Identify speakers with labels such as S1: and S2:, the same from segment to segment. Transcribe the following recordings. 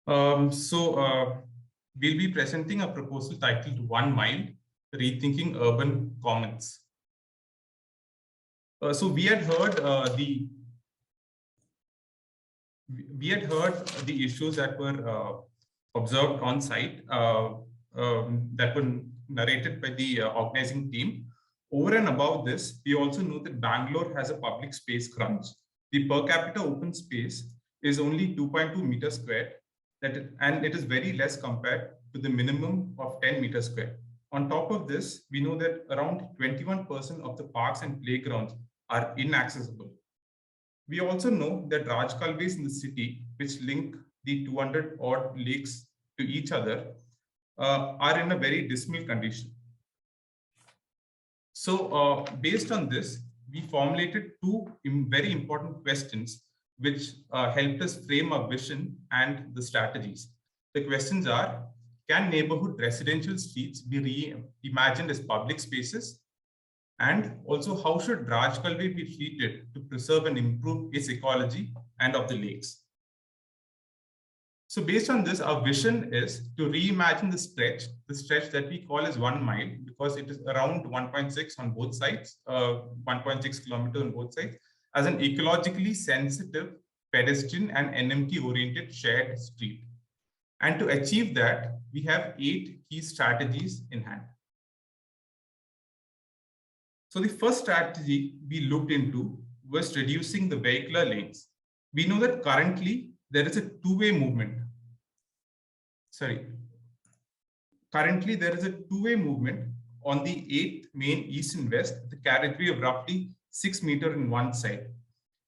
S1: We'll be presenting a proposal titled 1 Mile, Rethinking Urban Commons. So we had heard the issues that were observed on site that were narrated by the organizing team. Over and above this, we also know that Bangalore has a public space crunch. The per capita open space is only 2.2 meters squared, and it is very less compared to the minimum of 10 meters squared. On top of this, we know that around 21% of the parks and playgrounds are inaccessible. We also know that Rajakaluve in the city, which link the 200 odd lakes to each other, are in a very dismal condition. So based on this, we formulated two very important questions which helped us frame our vision and the strategies. The questions are, can neighborhood residential streets be reimagined as public spaces? And also, how should Rajakaluve be treated to preserve and improve its ecology and of the lakes? So based on this, our vision is to reimagine the stretch that we call as 1 mile, because it is around 1.6 on both sides, 1.6 kilometers on both sides, as an ecologically sensitive, pedestrian and NMT-oriented shared street. And to achieve that, we have 8 key strategies in hand. So the first strategy we looked into was reducing the vehicular lanes. We know that currently there is a two-way movement. Currently there is a two-way movement on the 8th main east and west, the carriageway of roughly 6 meters in one side.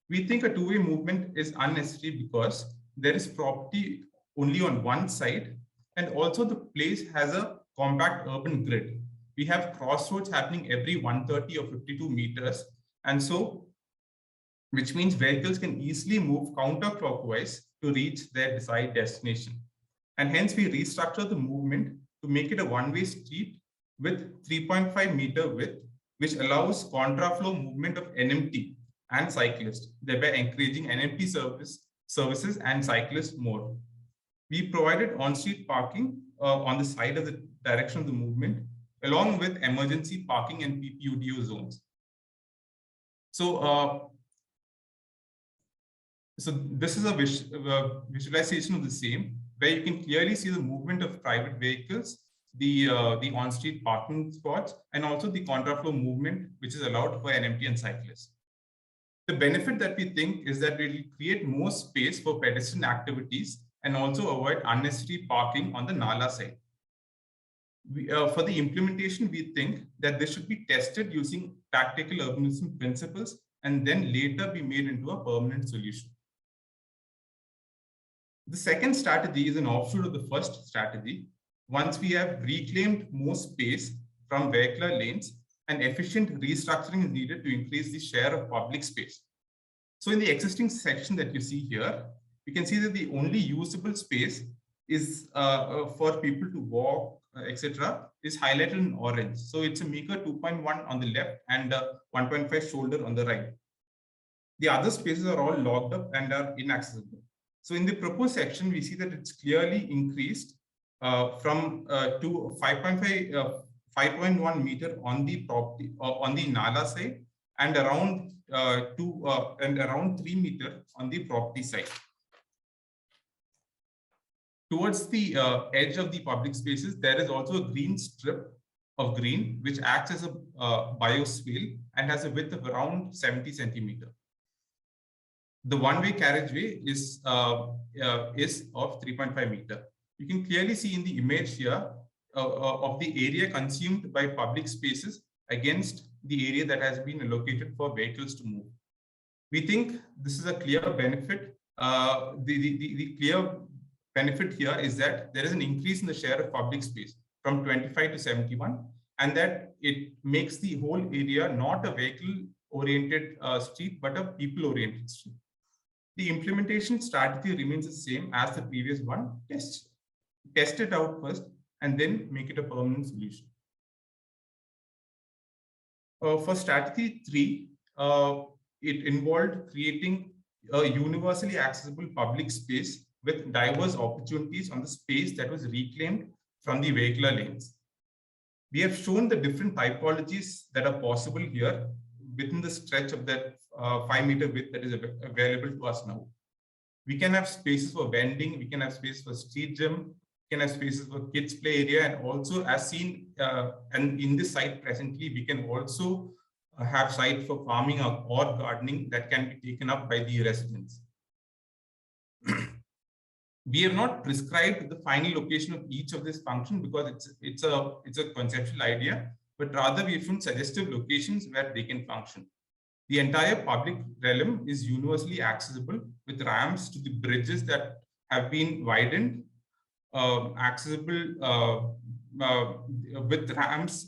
S1: We think a two-way movement is unnecessary because there is property only on one side, and also the place has a compact urban grid. We have crossroads happening every 130 or 52 meters, and so, which means vehicles can easily move counterclockwise to reach their desired destination. And hence we restructure the movement to make it a one-way street with 3.5 meter width, which allows contraflow movement of NMT and cyclists, thereby encouraging NMT services and cyclists more. We provided on-street parking on the side of the direction of the movement, along with emergency parking and PPUDO zones. So this is a visualization of the same, where you can clearly see the movement of private vehicles, the on-street parking spots, and also the contraflow movement, which is allowed for NMT and cyclists. The benefit that we think is that it will create more space for pedestrian activities and also avoid unnecessary parking on the Nala side. For the implementation, we think that this should be tested using tactical urbanism principles and then later be made into a permanent solution. The second strategy is an offshoot of the first strategy. Once we have reclaimed more space from vehicular lanes, an efficient restructuring is needed to increase the share of public space. So in the existing section that you see here, you can see that the only usable space is for people to walk, etc., is highlighted in orange. So it's a meager 2.1 on the left and 1.5 shoulder on the right. The other spaces are all locked up and are inaccessible. So in the proposed section, we see that it's clearly increased from to 5.1 meter on the property on the Nala side, and around 3 meter on the property side. Towards the edge of the public spaces, there is also a green strip of green, which acts as a bioswale and has a width of around 70 centimeters. The one-way carriageway is of 3.5 meters. You can clearly see in the image here of the area consumed by public spaces against the area that has been allocated for vehicles to move. We think this is a clear benefit. The clear benefit here is that there is an increase in the share of public space from 25 to 71, and that it makes the whole area not a vehicle-oriented street, but a people-oriented street. The implementation strategy remains the same as the previous one. Test it out first and then make it a permanent solution. For strategy 3, it involved creating a universally accessible public space with diverse opportunities on the space that was reclaimed from the vehicular lanes. We have shown the different typologies that are possible here within the stretch of that 5-meter width that is available to us now. We can have spaces for vending, we can have space for street gym, we can have spaces for kids play area, and also as seen and in this site presently, we can also have site for farming or gardening that can be taken up by the residents. We have not prescribed the final location of each of this function because it's a conceptual idea, but rather we have shown suggestive locations where they can function. The entire public realm is universally accessible with ramps to the bridges that have been widened, accessible with ramps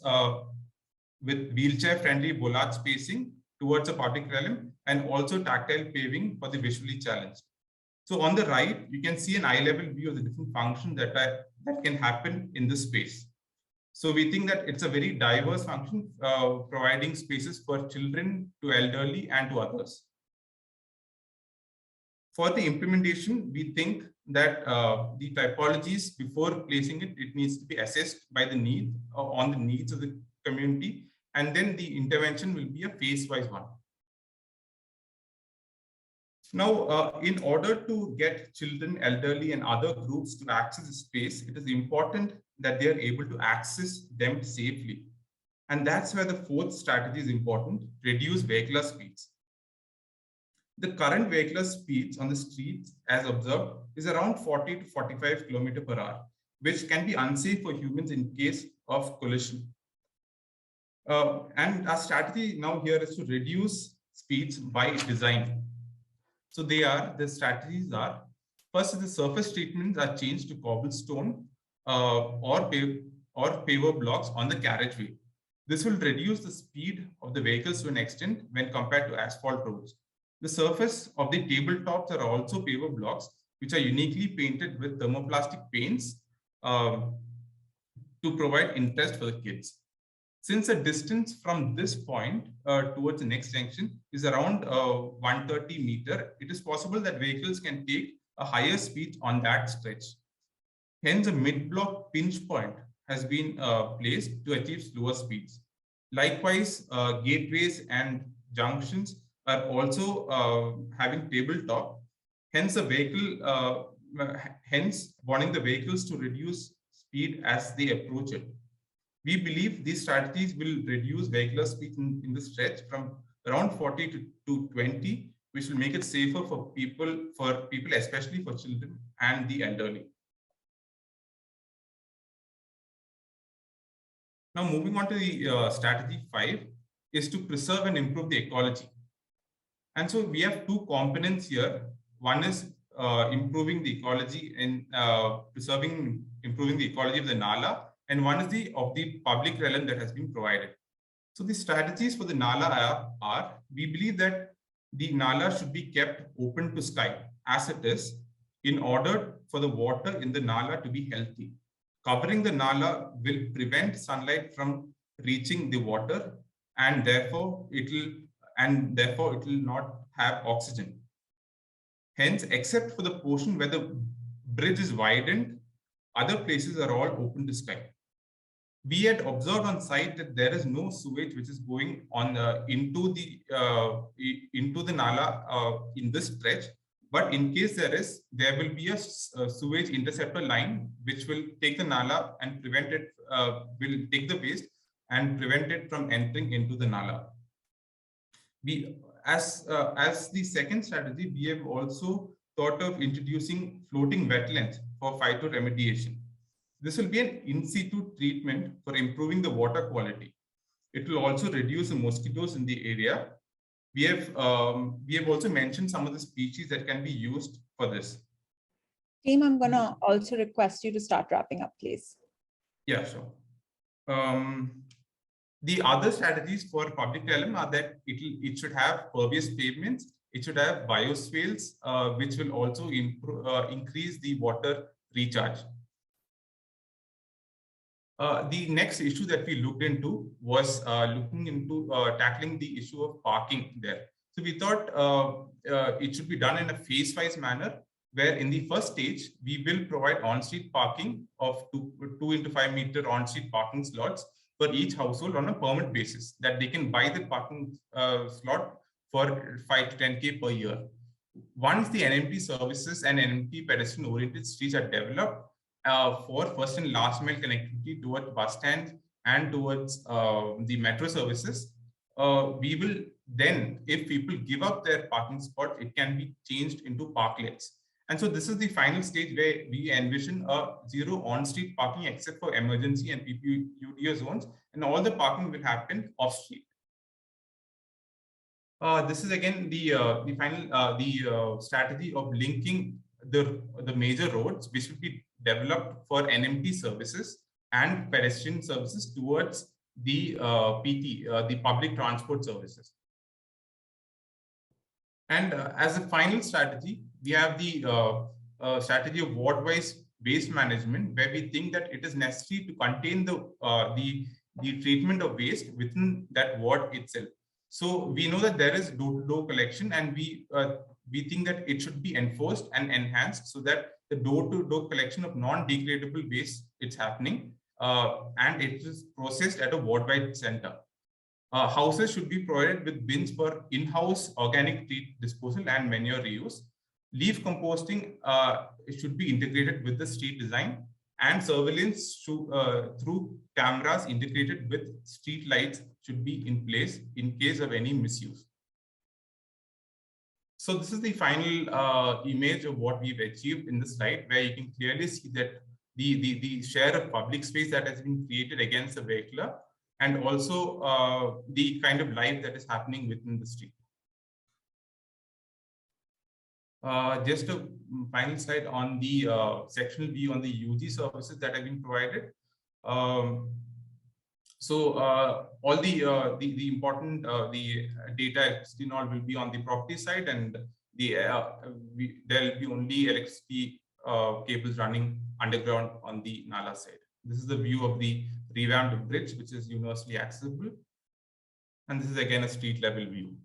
S1: with wheelchair-friendly bollard spacing towards a public realm, and also tactile paving for the visually challenged. So on the right, you can see an eye-level view of the different functions that can happen in this space. So we think that it's a very diverse function, providing spaces for children, to elderly, and to others. For the implementation, we think that the typologies, before placing it, it needs to be assessed by the need on the needs of the community, and then the intervention will be a phase-wise one. Now, in order to get children, elderly, and other groups to access the space, it is important that they are able to access them safely. And that's where the fourth strategy is important: reduce vehicular speeds. The current vehicular speeds on the streets, as observed, is around 40 to 45 km per hour, which can be unsafe for humans in case of collision. And our strategy now here is to reduce speeds by design. So the strategies are: first, the surface treatments are changed to cobblestone or paver blocks on the carriageway. This will reduce the speed of the vehicles to an extent when compared to asphalt roads. The surface of the tabletops are also paver blocks, which are uniquely painted with thermoplastic paints to provide interest for the kids. Since the distance from this point towards the next junction is around 130 meters, it is possible that vehicles can take a higher speed on that stretch. Hence, a mid-block pinch point has been placed to achieve slower speeds. Likewise, gateways and junctions are also having tabletop. Hence, hence warning the vehicles to reduce speed as they approach it. We believe these strategies will reduce vehicular speed in the stretch from around 40 to 20, which will make it safer for people, especially for children and the elderly. Now, moving on to the strategy 5 is to preserve and improve the ecology. And so we have two components here. One is improving the ecology and improving the ecology of the Nala, and one is of the public realm that has been provided. So the strategies for the Nala are, we believe that the Nala should be kept open to sky as it is, in order for the water in the Nala to be healthy. Covering the Nala will prevent sunlight from reaching the water, and therefore it will not have oxygen. Hence, except for the portion where the bridge is widened, other places are all open to sky. We had observed on site that there is no sewage which is going on into the Nala in this stretch. But in case there will be a sewage interceptor line which will take the Nala and prevent it, will take the waste and prevent it from entering into the Nala. As the second strategy, we have also thought of introducing floating wetlands for phytoremediation. This will be an in situ treatment for improving the water quality. It will also reduce the mosquitoes in the area. We have also mentioned some of the species that can be used for this.
S2: Team, I'm going to also request you to start wrapping up, please.
S1: Yeah, sure. The other strategies for public realm are that it should have pervious pavements. It should have bioswales, which will also increase the water recharge. The next issue that we looked into was looking into tackling the issue of parking there. So we thought it should be done in a phase-wise manner, where in the first stage, we will provide on-street parking of 2 into 5 meter on-street parking slots for each household on a permit basis, that they can buy the parking slot for 5 to 10K per year. Once the NMT services and NMT pedestrian-oriented streets are developed for first and last mile connectivity towards bus stands and towards the metro services, we will then, if people give up their parking spot, it can be changed into parklets. And so this is the final stage where we envision a zero on-street parking except for emergency and PPUDO zones, and all the parking will happen off-street. This is again the final strategy of linking the major roads, which will be developed for NMT services and pedestrian services towards the the public transport services. And as a final strategy, we have the strategy of ward-wise waste management, where we think that it is necessary to contain the treatment of waste within that ward itself. So we know that there is door-to-door collection, and we think that it should be enforced and enhanced so that the door-to-door collection of non-degradable waste is happening, and it is processed at a ward-wide center. Houses should be provided with bins for in-house organic disposal and manure reuse. Leaf composting should be integrated with the street design, and surveillance through cameras integrated with street lights should be in place in case of any misuse. So this is the final image of what we've achieved in the slide, where you can clearly see that the share of public space that has been created against the vehicular, and also the kind of life that is happening within the street. Just a final slide on the sectional view on the UG services that have been provided. So all the important the data SECTIONAL will be on the property side, and there will be only electricity cables running underground on the Nala side. This is the view of the revamped bridge, which is universally accessible. And this is again a street level view.